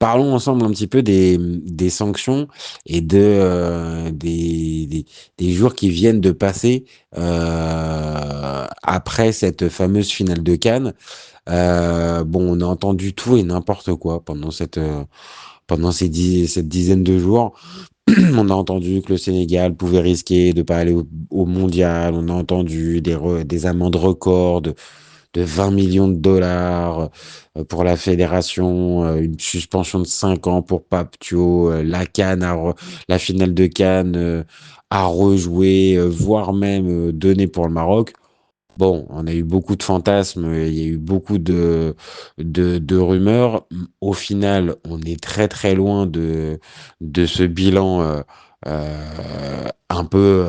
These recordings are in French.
Parlons ensemble un petit peu des sanctions et des jours qui viennent de passer après cette fameuse finale de Cannes. Bon, on a entendu tout et n'importe quoi pendant cette dizaine de jours. On a entendu que le Sénégal pouvait risquer de pas aller au mondial. On a entendu des amendes records de 20 millions de dollars pour la fédération, une suspension de 5 ans pour Pape Thio, la finale de Cannes à rejouer, voire même donnée pour le Maroc. Bon, on a eu beaucoup de fantasmes, il y a eu beaucoup de rumeurs. Au final, on est très très loin de ce bilan un peu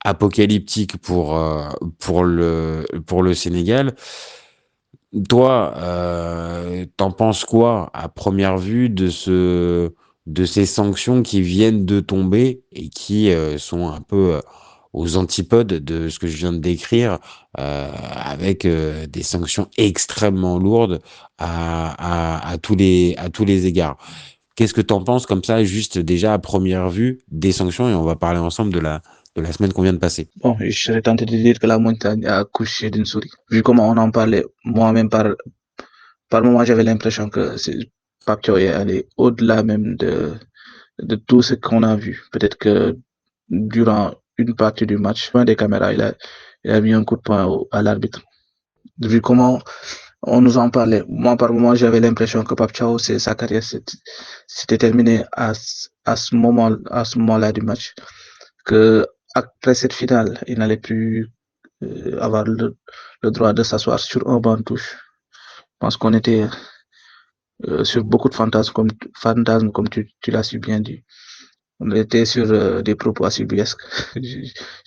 apocalyptique pour le Sénégal. Toi, t'en penses quoi à première vue de ces sanctions qui viennent de tomber et qui sont un peu aux antipodes de ce que je viens de décrire, avec des sanctions extrêmement lourdes à tous les égards. Qu'est-ce que t'en penses comme ça, juste déjà à première vue, des sanctions, et on va parler ensemble de la semaine qu'on vient de passer. Bon, je serais tenté de dire que la montagne a accouché d'une souris. Vu comment on en parlait, moi-même par moment, j'avais l'impression que Pape Thiaw est allé au-delà même de tout ce qu'on a vu. Peut-être que durant une partie du match, loin des caméras, il a mis un coup de poing à l'arbitre. Vu comment on nous en parlait, moi par moment, j'avais l'impression que Pape Thiaw, sa carrière s'était terminée à ce moment-là du match. Que après cette finale, il n'allait plus avoir le droit de s'asseoir sur un banc de touche. Je pense qu'on était sur beaucoup de fantasmes comme tu l'as si bien dit. On était sur des propos assez burlesques.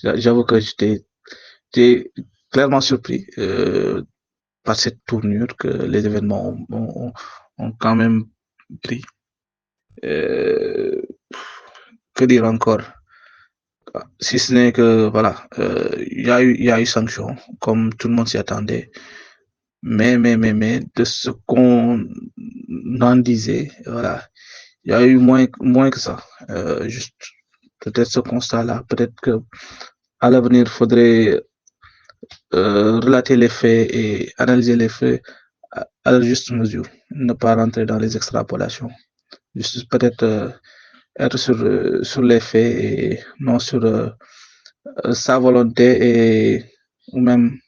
J'avoue que j'étais clairement surpris par cette tournure que les événements ont quand même pris. Que dire encore? Si ce n'est que voilà, il y a eu sanction, comme tout le monde s'y attendait. Mais de ce qu'on en disait, voilà, il y a eu moins que ça. Juste peut-être ce constat-là. Peut-être que à l'avenir, il faudrait relater les faits et analyser les faits à la juste mesure, ne pas rentrer dans les extrapolations. Juste peut-être être sur les faits et non sur sa volonté et ou même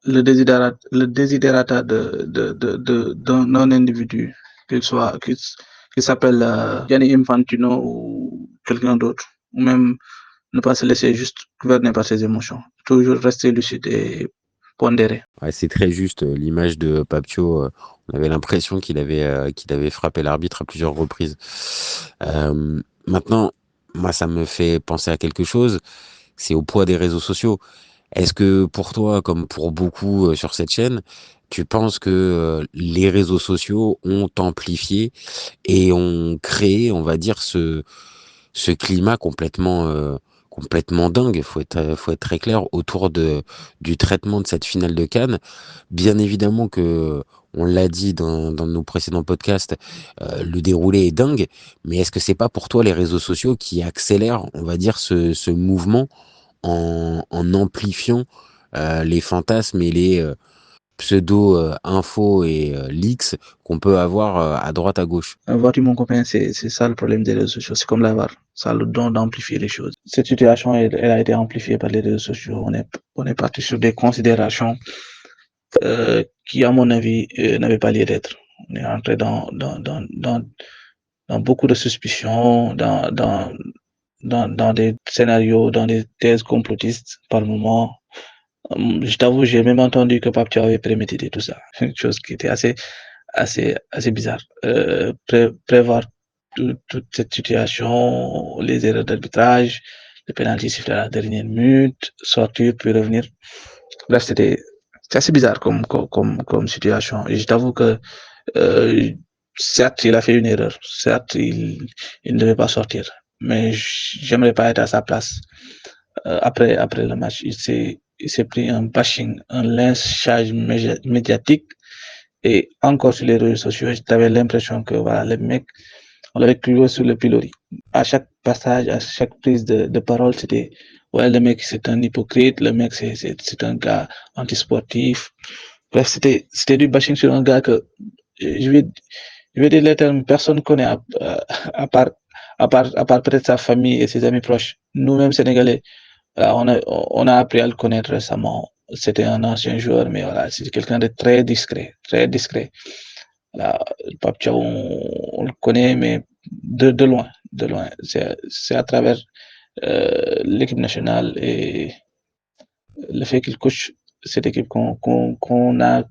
le desiderata d'un individu, qu'il s'appelle Gianni Infantino ou quelqu'un d'autre, ou même ne pas se laisser juste gouverner par ses émotions. Toujours rester lucide et pondéré. Ouais, c'est très juste l'image de Papio. On avait l'impression qu'il avait frappé l'arbitre à plusieurs reprises. Maintenant, moi, ça me fait penser à quelque chose. C'est au poids des réseaux sociaux. Est-ce que pour toi, comme pour beaucoup sur cette chaîne, tu penses que les réseaux sociaux ont amplifié et ont créé, on va dire, ce climat complètement dingue, faut être très clair, autour du traitement de cette finale de Cannes. Bien évidemment que, on l'a dit dans nos précédents podcasts, le déroulé est dingue, mais est-ce que c'est pas pour toi les réseaux sociaux qui accélèrent, on va dire, ce mouvement en amplifiant les fantasmes et les pseudo-infos et leaks qu'on peut avoir à droite à gauche? Vois-tu, mon copain, c'est ça le problème des réseaux sociaux. C'est comme la VAR. Ça a le don d'amplifier les choses. Cette situation, elle a été amplifiée par les réseaux sociaux. On est parti sur des considérations qui, à mon avis, n'avaient pas lieu d'être. On est entré dans beaucoup de suspicions, dans des scénarios, dans des thèses complotistes par moment. Je t'avoue, j'ai même entendu que Pape Thiaw avait prémédité tout ça. Une chose qui était assez bizarre. Prévoir toute cette situation, les erreurs d'arbitrage, le penalty sifflé à la dernière minute, sortir puis revenir. Bref, c'est assez bizarre comme situation. Et je t'avoue que certes, il a fait une erreur. Certes, il ne devait pas sortir. Mais j'aimerais pas être à sa place. Après le match, il s'est pris un bashing, un lynchage médiatique Et encore sur les réseaux sociaux, j'avais l'impression que voilà, le mec, on l'avait cloué sur le pilori. À chaque passage, à chaque prise de parole, c'était ouais, le mec c'est un hypocrite, le mec c'est un gars antisportif. Bref, c'était du bashing sur un gars que je vais, je vais dire les termes, personne ne connaît à part, à part peut-être sa famille et ses amis proches. Nous-mêmes, Sénégalais, on a appris à le connaître récemment. C'était un ancien joueur, mais voilà, c'est quelqu'un de très discret, très discret. Voilà, Pape Thiaw, on le connaît, mais de loin, de loin. C'est à travers l'équipe nationale et le fait qu'il coach cette équipe qu'on a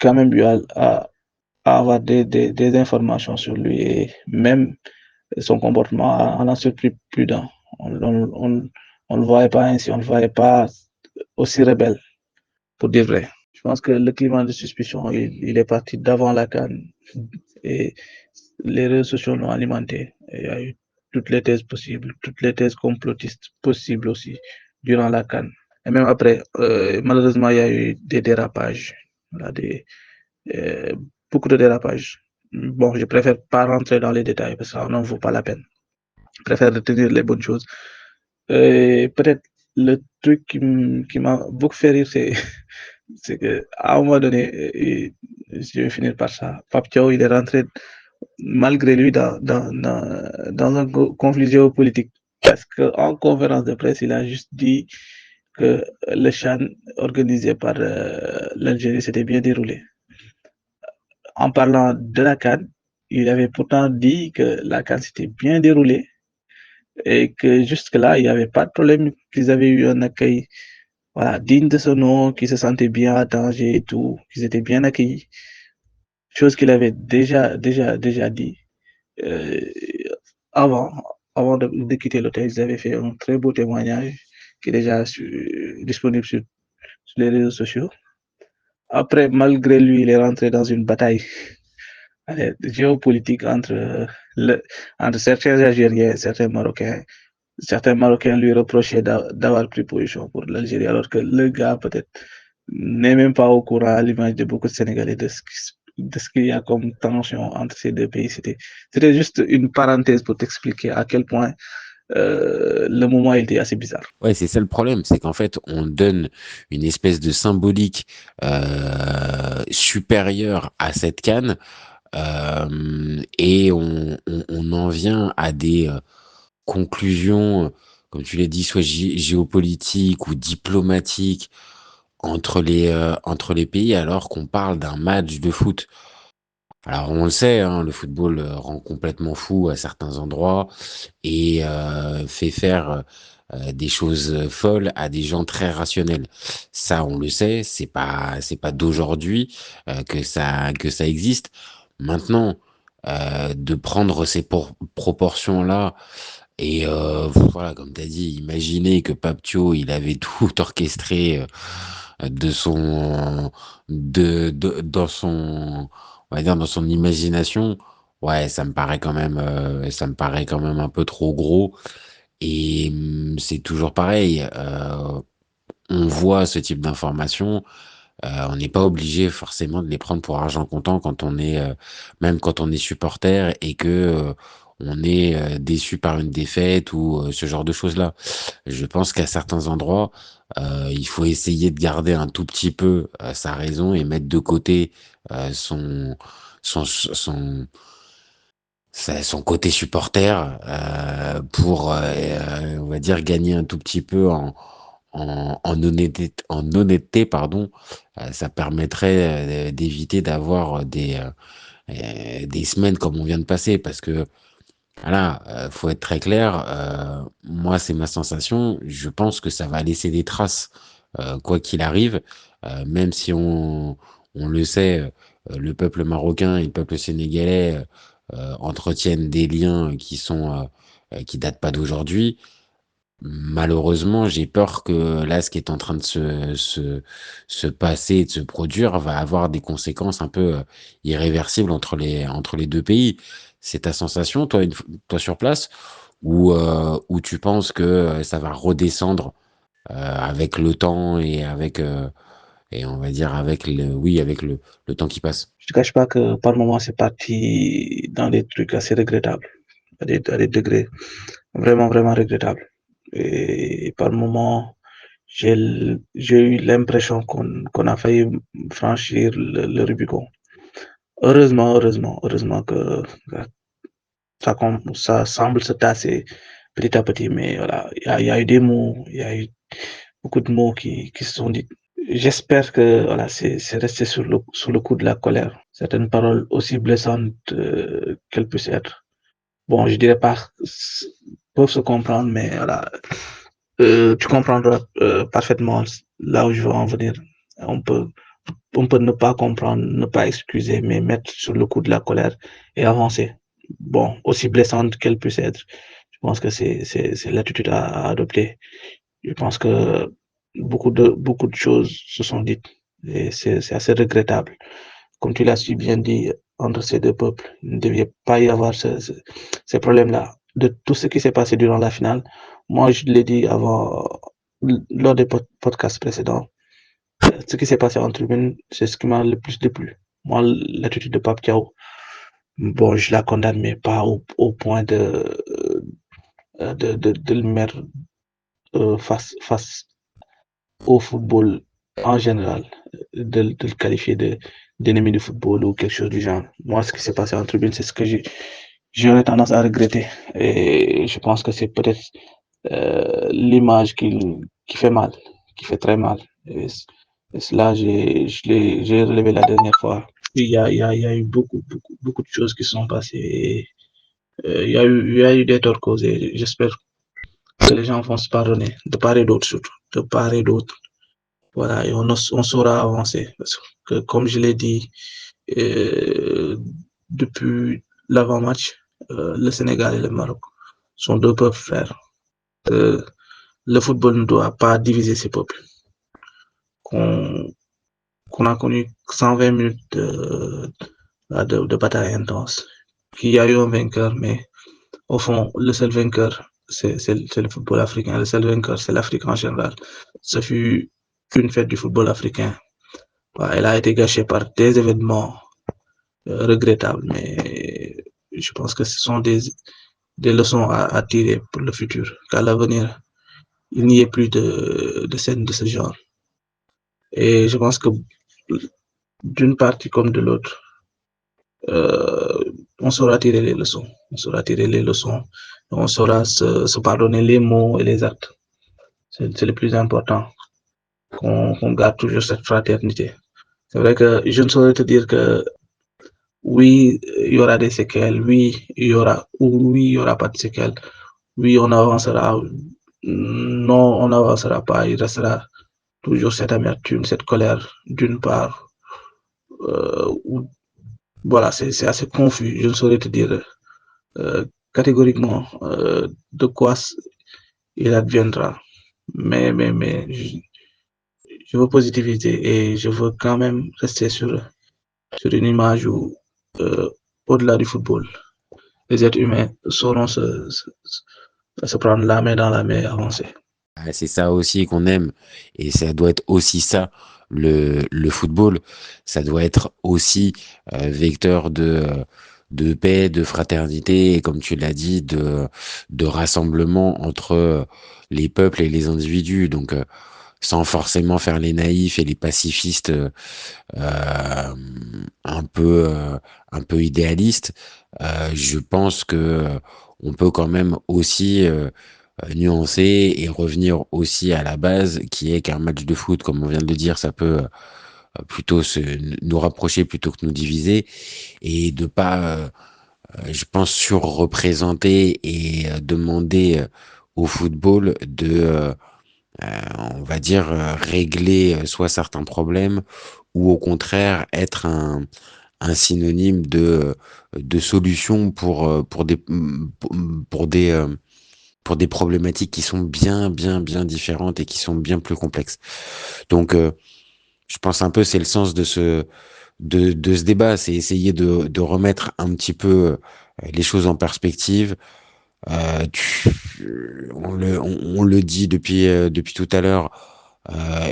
quand même eu à avoir des informations sur lui et même son comportement en a surpris plus d'un. On le voyait pas ainsi, on le voyait pas aussi rebelle, pour dire vrai. Je pense que le climat de suspicion, il est parti d'avant la canne et les réseaux sociaux l'ont alimenté. Et il y a eu toutes les thèses possibles, toutes les thèses complotistes possibles aussi durant la canne. Et même après, malheureusement, il y a eu des dérapages, voilà, euh, beaucoup de dérapages. Bon, je préfère pas rentrer dans les détails parce que ça n'en vaut pas la peine. Je préfère retenir les bonnes choses. Peut-être le truc qui m'a beaucoup fait rire, c'est qu'à un moment donné, et je vais finir par ça, Pape Thiaw, il est rentré malgré lui dans un conflit géopolitique. Parce qu'en conférence de presse, il a juste dit que le Chan organisé par l'Algérie s'était bien déroulé. En parlant de la CAN, il avait pourtant dit que la CAN s'était bien déroulée et que jusque-là, il n'y avait pas de problème, qu'ils avaient eu un accueil voilà, digne de ce nom, qu'ils se sentaient bien à Tanger et tout, qu'ils étaient bien accueillis. Chose qu'il avait déjà dit euh, avant, avant de quitter l'hôtel. Ils avaient fait un très beau témoignage qui est déjà disponible sur les réseaux sociaux. Après, malgré lui, il est rentré dans une bataille géopolitique entre certains Algériens et certains Marocains. Certains Marocains lui reprochaient d'avoir pris position pour l'Algérie, alors que le gars, peut-être, n'est même pas au courant, à l'image de beaucoup de Sénégalais, de ce qu'il y a comme tension entre ces deux pays. C'était juste une parenthèse pour t'expliquer à quel point le moment était assez bizarre. Ouais, c'est ça le problème, c'est qu'en fait, on donne une espèce de symbolique supérieure à cette canne et on en vient à des conclusions, comme tu l'as dit, soit géopolitiques ou diplomatiques entre les pays, alors qu'on parle d'un match de foot. Alors on le sait, hein, le football rend complètement fou à certains endroits et fait faire des choses folles à des gens très rationnels. Ça, on le sait, c'est pas d'aujourd'hui que ça existe. Maintenant, de prendre ces proportions-là et voilà, comme tu as dit, imaginer que Papio, il avait tout orchestré de son, dans son, on va dire dans son imagination. Ouais, ça me paraît quand même un peu trop gros. Et c'est toujours pareil. On voit ce type d'informations. On n'est pas obligé forcément de les prendre pour argent comptant même quand on est supporter et que on est déçu par une défaite ou ce genre de choses-là. Je pense qu'à certains endroits, il faut essayer de garder un tout petit peu sa raison et mettre de côté son, son, son côté supporter pour, on va dire, gagner un tout petit peu en honnêteté, pardon. Ça permettrait d'éviter d'avoir des semaines comme on vient de passer, parce que voilà, faut être très clair. Moi, c'est ma sensation. Je pense que ça va laisser des traces, quoi qu'il arrive, même si on le sait, le peuple marocain et le peuple sénégalais entretiennent des liens qui datent pas d'aujourd'hui. Malheureusement, j'ai peur que là, ce qui est en train de se passer et de se produire va avoir des conséquences un peu irréversibles entre les deux pays. C'est ta sensation, toi, toi sur place, ou tu penses que ça va redescendre avec le temps et on va dire avec le temps qui passe. Je ne cache pas que par moments, c'est parti dans des trucs assez regrettables, à des degrés vraiment, vraiment regrettables. Et par moments, j'ai eu l'impression qu'on a failli franchir le Rubicon. Heureusement que ça semble se tasser petit à petit, mais voilà, il y a eu des mots, il y a eu beaucoup de mots qui se sont dits. J'espère que voilà, c'est resté sur le coup de la colère. Certaines paroles aussi blessantes qu'elles puissent être. Bon, je dirais pas peuvent se comprendre, mais voilà, tu comprendras parfaitement là où je veux en venir. On peut, on peut ne pas comprendre, ne pas excuser, mais mettre sur le coup de la colère et avancer. Bon, aussi blessante qu'elle puisse être, je pense que c'est l'attitude à adopter. Je pense que beaucoup de choses se sont dites et c'est assez regrettable. Comme tu l'as si bien dit, entre ces deux peuples, il ne devait pas y avoir ces problèmes-là. De tout ce qui s'est passé durant la finale, moi, je l'ai dit avant, lors des podcasts précédents, ce qui s'est passé en tribune, c'est ce qui m'a le plus déplu. Moi, l'attitude de Pape Thiaw, bon, je la condamne, mais pas au point de le mettre face au football en général, de le qualifier d'ennemi du football ou quelque chose du genre. Moi, ce qui s'est passé en tribune, c'est ce que j'aurais tendance à regretter. Et je pense que c'est peut-être l'image qui fait mal, qui fait très mal. Et cela, j'ai relevé la dernière fois. Il y a eu beaucoup de choses qui sont passées. Et, il y a eu des torts causés. J'espère que les gens vont se pardonner, de part et d'autre surtout, de part et d'autre. Voilà, et on saura avancer. Parce que, comme je l'ai dit, depuis l'avant-match, le Sénégal et le Maroc sont deux peuples frères. Euh, le football ne doit pas diviser ces peuples. Qu'on qu'on a connu 120 minutes de bataille intense. Qu'il y a eu un vainqueur, mais au fond, le seul vainqueur, c'est le football africain. Le seul vainqueur, c'est l'Afrique en général. Ce fut une fête du football africain. Elle a été gâchée par des événements regrettables, mais je pense que ce sont des leçons à tirer pour le futur. Qu'à l'avenir, il n'y ait plus de scènes de ce genre. Et je pense que d'une partie comme de l'autre, euh, on saura tirer les leçons. On saura tirer les leçons. On saura se pardonner les mots et les actes. C'est le plus important. Qu'on garde toujours cette fraternité. C'est vrai que je ne saurais te dire que oui, il y aura des séquelles, oui, il y aura pas de séquelles, oui, on avancera, non, on n'avancera pas, il restera toujours cette amertume, cette colère, d'une part, où, voilà, c'est assez confus, je ne saurais te dire catégoriquement de quoi il adviendra, mais je veux positiviser et je veux quand même rester sur une image où, euh, au-delà du football, les êtres humains sauront se prendre la main dans la main et avancer. Ah, c'est ça aussi qu'on aime. Et ça doit être aussi ça, le football. Ça doit être aussi vecteur de paix, de fraternité, et comme tu l'as dit, de rassemblement entre les peuples et les individus. Donc, sans forcément faire les naïfs et les pacifistes euh, un peu, euh, un peu idéalistes, je pense que on peut quand même aussi nuancer et revenir aussi à la base, qui est qu'un match de foot, comme on vient de le dire, ça peut plutôt nous rapprocher plutôt que nous diviser, et de pas, je pense, surreprésenter et demander au football on va dire, régler soit certains problèmes, ou au contraire être un synonyme de solution pour pour des problématiques qui sont bien différentes et qui sont bien plus complexes. Donc, je pense un peu c'est le sens de ce débat, c'est essayer de remettre un petit peu les choses en perspective. On le dit depuis tout à l'heure,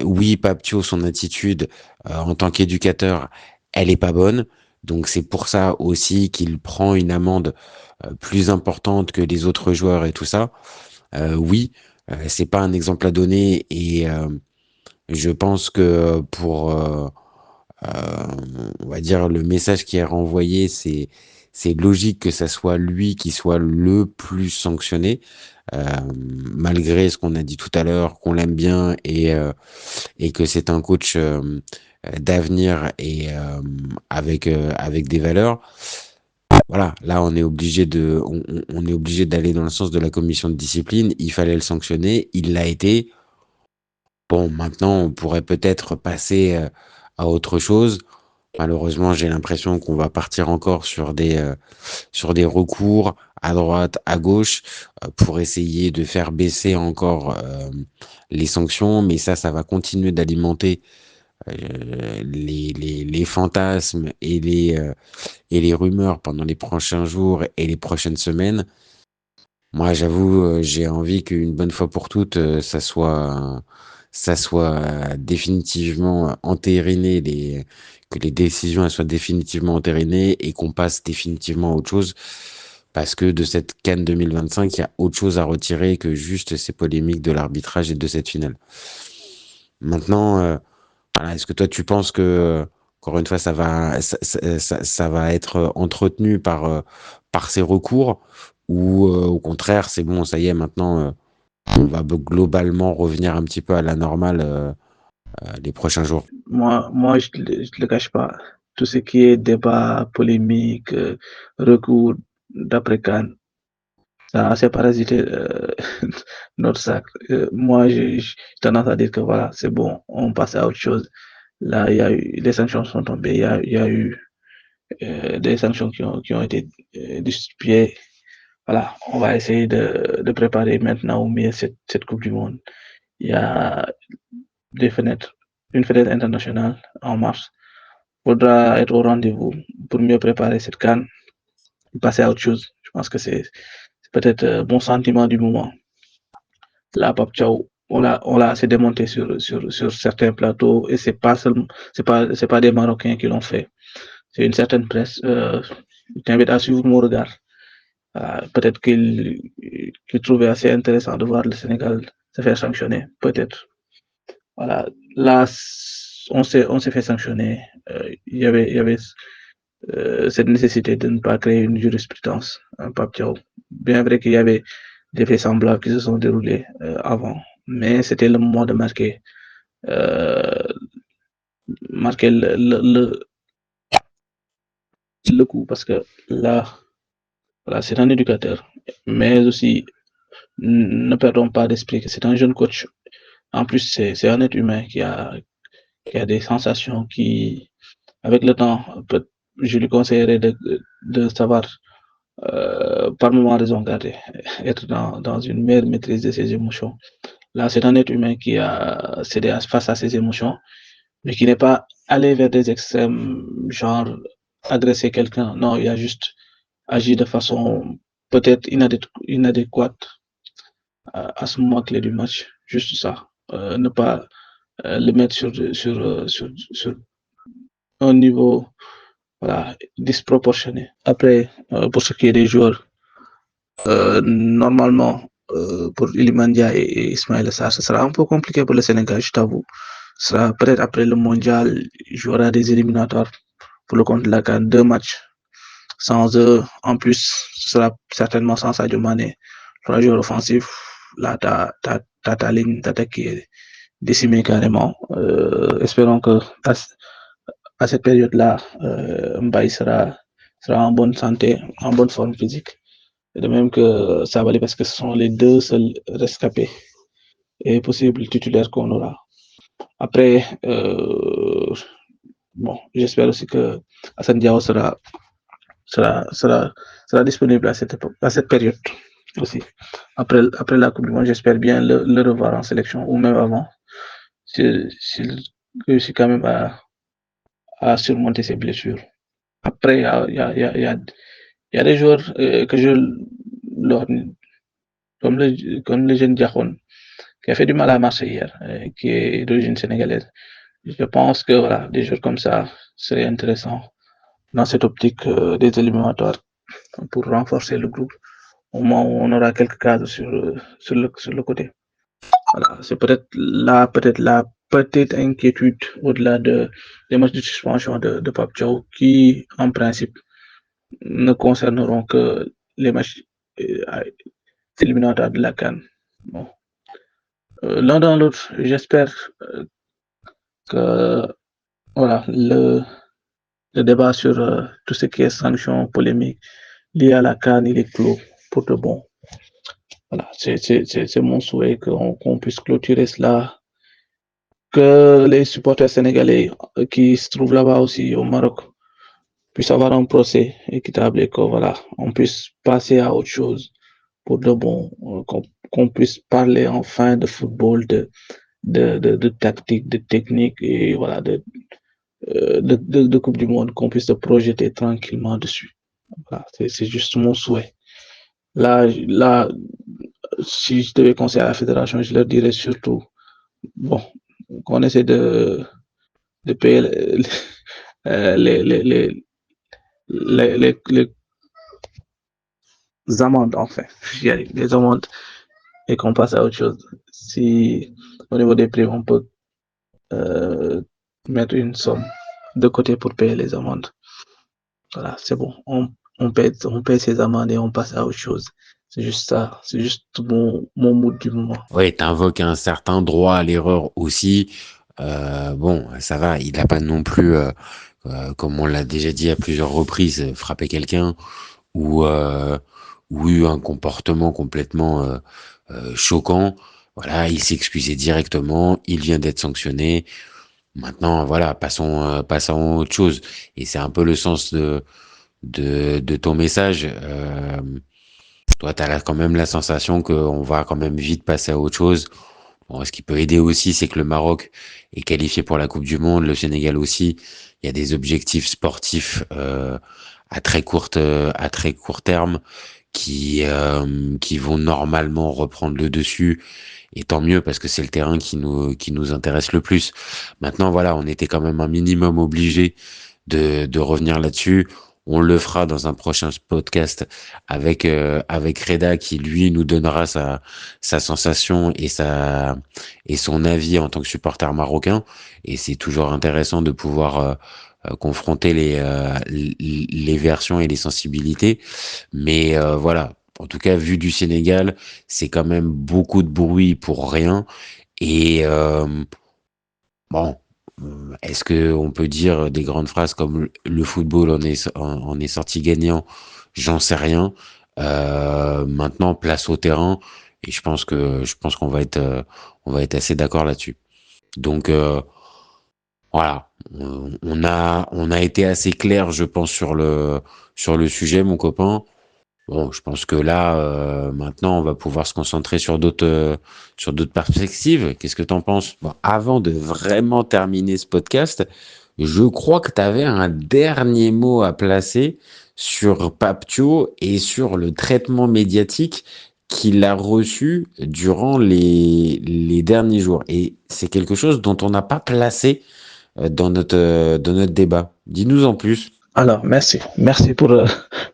Oui, Papio, son attitude en tant qu'éducateur, elle est pas bonne. Donc c'est pour ça aussi qu'il prend une amende plus importante que les autres joueurs et tout ça. Oui, c'est pas un exemple à donner et je pense que pour on va dire le message qui est renvoyé, c'est logique que ça soit lui qui soit le plus sanctionné, euh, malgré ce qu'on a dit tout à l'heure, qu'on l'aime bien et que c'est un coach d'avenir et avec des valeurs. Voilà, là on est obligé on est obligé d'aller dans le sens de la commission de discipline. Il fallait le sanctionner, il l'a été. Bon, maintenant on pourrait peut-être passer à autre chose. Malheureusement, j'ai l'impression qu'on va partir encore sur des recours à droite, à gauche, pour essayer de faire baisser encore les sanctions. Mais ça va continuer d'alimenter les fantasmes et les rumeurs pendant les prochains jours et les prochaines semaines. Moi, j'avoue, j'ai envie qu'une bonne fois pour toutes, ça soit définitivement entériné, que les décisions elles soient définitivement entérinées et qu'on passe définitivement à autre chose. Parce que de cette CAN 2025, il y a autre chose à retirer que juste ces polémiques de l'arbitrage et de cette finale. Maintenant, voilà, est-ce que toi tu penses que, encore une fois, ça va être entretenu par ces recours ou au contraire, c'est bon, ça y est, maintenant, on va globalement revenir un petit peu à la normale les prochains jours? Moi, je te le cache pas. Tout ce qui est débat, polémique, recours d'après Cannes, ça a assez parasité notre sac. Moi, j'ai tendance à dire que voilà, c'est bon, on passe à autre chose. Là, il y a eu, les sanctions sont tombées, il y a eu des sanctions qui ont été distribuées. Voilà, on va essayer de préparer maintenant au mieux cette Coupe du Monde. Il y a des fenêtres, une fenêtre internationale en mars. Il faudra être au rendez-vous pour mieux préparer cette canne et passer à autre chose. Je pense que c'est peut-être bon sentiment du moment. Là, Pape Thiaw, on l'a assez démonté sur certains plateaux et c'est pas des Marocains qui l'ont fait. C'est une certaine presse. Je t'invite à suivre mon regard. Peut-être qu'il trouvait assez intéressant de voir le Sénégal se faire sanctionner. Peut-être. Voilà. Là, on s'est fait sanctionner. Il y avait cette nécessité de ne pas créer une jurisprudence, un Pape Thiaw. Bien vrai qu'il y avait des faits semblables qui se sont déroulés avant, mais c'était le moment de euh, marquer le coup parce que là, voilà, c'est un éducateur, mais aussi ne perdons pas d'esprit que c'est un jeune coach. En plus, c'est un être humain qui a des sensations qui, avec le temps, je lui conseillerais de savoir par moment raison garder, être dans une meilleure maîtrise de ses émotions. Là, c'est un être humain qui a cédé face à ses émotions, mais qui n'est pas allé vers des extrêmes, genre agresser quelqu'un. Non, il a juste agi de façon peut-être inadéquate à ce moment clé du match. Juste ça. Ne pas le mettre sur un niveau voilà, disproportionné. Après, pour ce qui est des joueurs, normalement, pour Ilimandia et Ismaël Sarr, ce sera un peu compliqué pour le Sénégal, je t'avoue. Ce sera peut-être après le mondial, il y aura des éliminatoires pour le compte de la CAN, 2 matchs. Sans eux, en plus, ce sera certainement sans Sadio Mané. 3 joueurs offensifs, là, ta ligne d'attaque qui est décimée carrément. Espérons que à cette période-là, Mbaye sera en bonne santé, en bonne forme physique. De même que Sabaly, parce que ce sont les deux seuls rescapés et possibles titulaires qu'on aura. Après, bon, j'espère aussi que Hassan Diao sera, sera, sera disponible à cette période aussi. Après la Coupe du Monde, j'espère bien le revoir en sélection ou même avant, s'il réussit quand même à surmonter ses blessures. Après, il y a des joueurs que je, comme le jeune Diakon, qui a fait du mal à Marseille hier, qui est d'origine sénégalaise. Je pense que voilà, des joueurs comme ça seraient intéressants dans cette optique des éliminatoires pour renforcer le groupe. Au moins, on aura quelques cadres sur le côté. Voilà, c'est peut-être la petite inquiétude au-delà des matchs de suspension de Pape Thiaw qui, en principe, ne concerneront que les matchs éliminatoires de la CAN. Bon. L'un dans l'autre, j'espère que voilà, le débat sur tout ce qui est sanctions polémiques liées à la CAN, il est clos pour de bon. Voilà, c'est mon souhait qu'on puisse clôturer cela, que les supporters sénégalais qui se trouvent là-bas aussi au Maroc puissent avoir un procès équitable et que voilà, on puisse passer à autre chose pour de bon, qu'on puisse parler enfin de football, de tactique, de technique et voilà, de Coupe du Monde, qu'on puisse se projeter tranquillement dessus. Voilà, c'est juste mon souhait. Là, si je devais conseiller à la fédération, je leur dirais surtout, bon, qu'on essaie de payer les, les, les, les amendes, enfin, les amendes, et qu'on passe à autre chose. Si au niveau des prix, on peut mettre une somme de côté pour payer les amendes. Voilà, c'est bon. On paye ces amendes et on passe à autre chose. C'est juste ça. C'est juste mon mood du moment. Oui, t'invoques un certain droit à l'erreur aussi. Bon, ça va, il n'a pas non plus, comme on l'a déjà dit à plusieurs reprises, frappé quelqu'un ou, eu un comportement complètement choquant. Voilà, il s'est excusé directement, il vient d'être sanctionné. Maintenant, voilà, passons à autre chose. Et c'est un peu le sens de ton message. Toi, tu as quand même la sensation qu'on va quand même vite passer à autre chose. Bon, ce qui peut aider aussi, c'est que le Maroc est qualifié pour la Coupe du Monde, le Sénégal aussi. Il y a des objectifs sportifs à très court terme qui vont normalement reprendre le dessus. Et tant mieux parce que c'est le terrain qui nous intéresse le plus. Maintenant, voilà, on était quand même un minimum obligé de revenir là-dessus. On le fera dans un prochain podcast avec Reda qui lui nous donnera sa sensation et son avis en tant que supporter marocain. Et c'est toujours intéressant de pouvoir confronter les versions et les sensibilités. Mais voilà, en tout cas, vu du Sénégal, c'est quand même beaucoup de bruit pour rien. Et bon, est-ce que on peut dire des grandes phrases comme le football en est sorti gagnant? J'en sais rien. Maintenant, place au terrain, et je pense on va être assez d'accord là-dessus. Donc voilà, on a été assez clair, je pense, sur le sujet, mon copain. Bon, je pense que là, maintenant, on va pouvoir se concentrer sur d'autres perspectives. Qu'est-ce que t'en penses? Bon, avant de vraiment terminer ce podcast, je crois que tu avais un dernier mot à placer sur Paptio et sur le traitement médiatique qu'il a reçu durant les derniers jours. Et c'est quelque chose dont on n'a pas placé dans notre débat. Dis-nous en plus. Alors, merci. Merci pour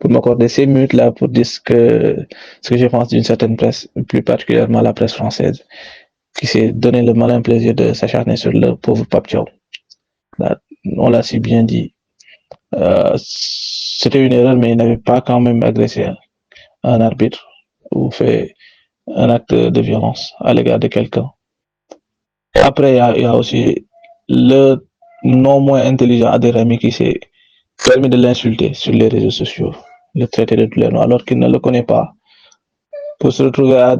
m'accorder ces minutes-là pour dire ce que je pense d'une certaine presse, plus particulièrement la presse française, qui s'est donné le malin plaisir de s'acharner sur le pauvre Pape Thiaw. On l'a si bien dit. C'était une erreur, mais il n'avait pas quand même agressé un arbitre ou fait un acte de violence à l'égard de quelqu'un. Après, il y a aussi le non moins intelligent Adérami qui s'est permis de l'insulter sur les réseaux sociaux, le traiter de tous les noms, alors qu'il ne le connaît pas, pour se retrouver à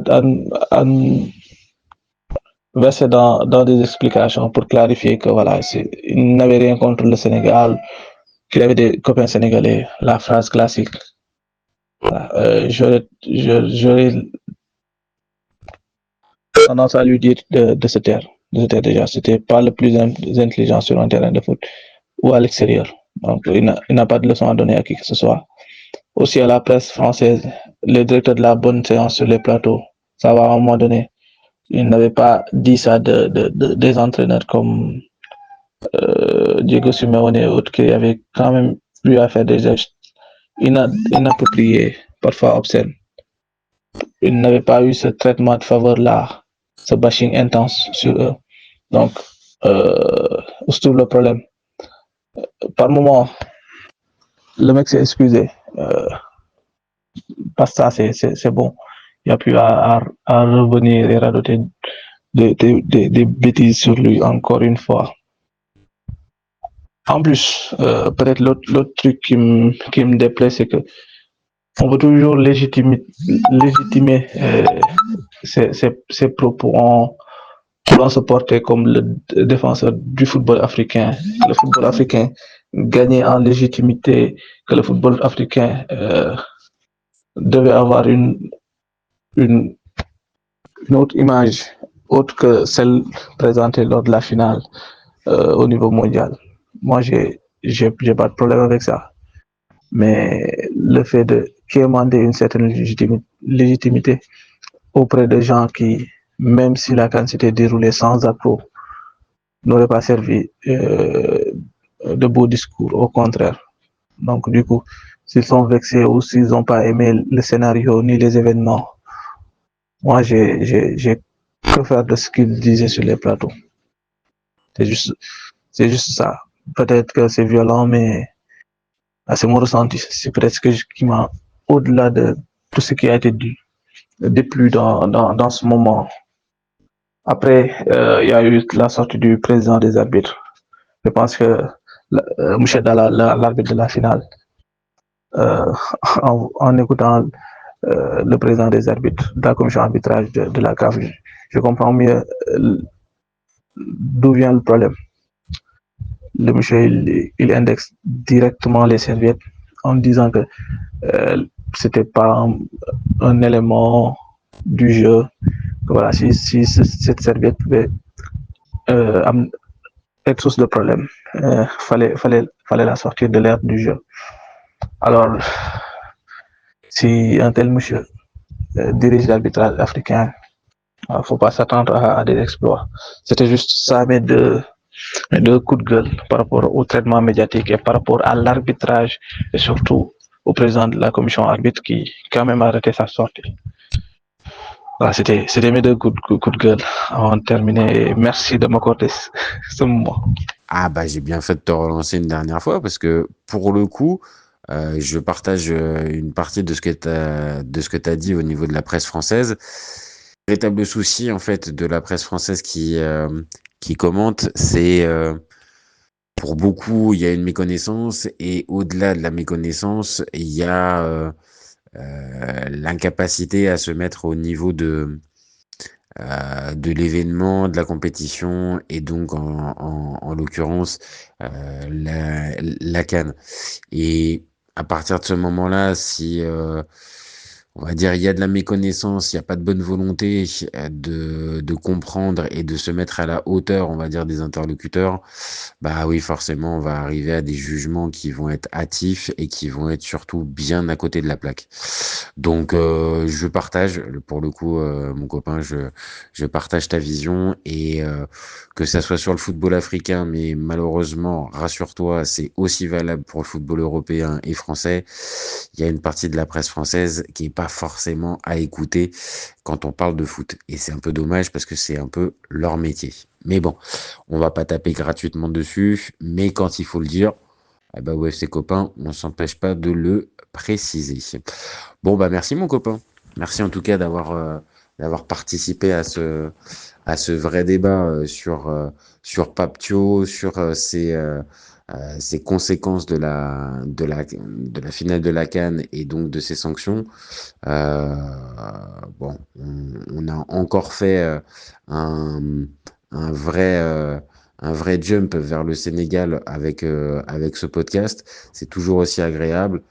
verser dans des explications pour clarifier que voilà, il n'avait rien contre le Sénégal, qu'il avait des copains sénégalais, la phrase classique. Voilà, j'aurais tendance à lui dire de se taire. Déjà, c'était pas le plus intelligent sur un terrain de foot ou à l'extérieur. Donc, il n'a pas de leçon à donner à qui que ce soit. Aussi à la presse française, les directeurs de la bonne séance sur les plateaux, ça va à un moment donné. Il n'avait pas dit ça des entraîneurs comme Diego Simeone et autres qui avaient quand même eu à faire des gestes inappropriés, parfois obscènes. Il n'avait pas eu ce traitement de faveur-là, ce bashing intense sur eux. Donc, où se trouve le problème? Par moment, le mec s'est excusé. Parce que ça, c'est bon. Il n'y a plus à revenir et radoter des bêtises sur lui encore une fois. En plus, peut-être l'autre truc qui me déplaît, c'est que on veut toujours légitimer ses propos en voulant se porter comme le défenseur du football africain. Le football africain gagnait en légitimité, que le football africain devait avoir une autre image autre que celle présentée lors de la finale au niveau mondial. Moi, j'ai pas de problème avec ça. Mais le fait de quémander une certaine légitimité auprès de gens qui, même si la CAN s'était déroulée sans accroc, n'aurait pas servi de beaux discours, au contraire. Donc, du coup, s'ils sont vexés ou s'ils n'ont pas aimé le scénario ni les événements, moi, j'ai que faire de ce qu'ils disaient sur les plateaux. C'est juste ça. Peut-être que c'est violent, mais c'est mon ressenti. C'est peut-être ce qui m'a, au-delà de tout ce qui a été dit, déplu dans ce moment. Après, il y a eu la sortie du président des arbitres. Je pense que Mouched Dalla, l'arbitre de la finale, en écoutant le président des arbitres de la commission arbitrage de la CAF, je comprends mieux d'où vient le problème. Le monsieur, il indexe directement les serviettes en disant que c'était pas un élément du jeu. Voilà, si cette serviette pouvait être source de problème, fallait la sortir de l'ère du jeu. Alors, si un tel monsieur dirige l'arbitrage africain, il ne faut pas s'attendre à des exploits. C'était juste ça, mais deux coups de gueule par rapport au traitement médiatique et par rapport à l'arbitrage et surtout au président de la commission arbitre qui quand même a arrêté sa sortie. Voilà, c'était mes deux coups de gueule avant de terminer. Merci de m'accorder ce moment. Ah bah j'ai bien fait de te relancer une dernière fois parce que pour le coup, je partage une partie de ce que tu as dit au niveau de la presse française. Véritable souci en fait de la presse française qui commente, c'est pour beaucoup il y a une méconnaissance et au-delà de la méconnaissance, il y a l'incapacité à se mettre au niveau de l'événement, de la compétition et donc en l'occurrence la CAN. Et à partir de ce moment-là, si on va dire il y a de la méconnaissance, il n'y a pas de bonne volonté de comprendre et de se mettre à la hauteur, on va dire, des interlocuteurs, bah oui, forcément, on va arriver à des jugements qui vont être hâtifs et qui vont être surtout bien à côté de la plaque. Donc, je partage, pour le coup, mon copain, je partage ta vision et que ça soit sur le football africain, mais malheureusement, rassure-toi, c'est aussi valable pour le football européen et français. Il y a une partie de la presse française qui est pas forcément à écouter quand on parle de foot. Et c'est un peu dommage parce que c'est un peu leur métier. Mais bon, on va pas taper gratuitement dessus, mais quand il faut le dire, eh ben ouais, ses copains, on s'empêche pas de le préciser. Bon, bah merci mon copain. Merci en tout cas d'avoir participé à ce vrai débat sur Papio, sur ses conséquences de la finale de la CAN et donc de ses sanctions. Euh, bon, on a encore fait un, un vrai, euh, un vrai jump vers le Sénégal avec ce podcast. C'est toujours aussi agréable.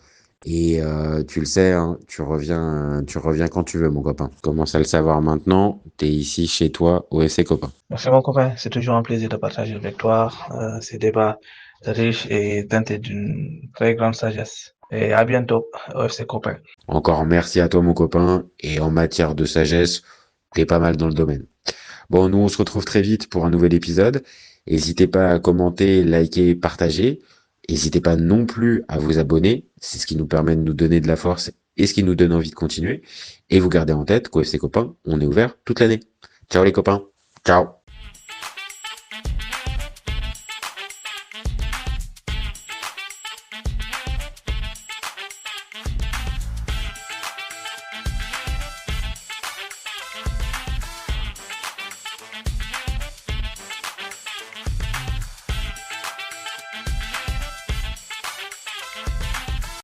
Et tu le sais, hein, tu reviens quand tu veux, mon copain. Commence à le savoir maintenant. T'es ici chez toi au FC Copain. Merci mon copain, c'est toujours un plaisir de partager avec toi ces débats riches et teintés d'une très grande sagesse. Et à bientôt au FC Copain. Encore merci à toi, mon copain. Et en matière de sagesse, t'es pas mal dans le domaine. Bon, nous, on se retrouve très vite pour un nouvel épisode. N'hésitez pas à commenter, liker, partager. N'hésitez pas non plus à vous abonner. C'est ce qui nous permet de nous donner de la force et ce qui nous donne envie de continuer. Et vous gardez en tête qu'OFC Copains, on est ouvert toute l'année. Ciao les copains. Ciao.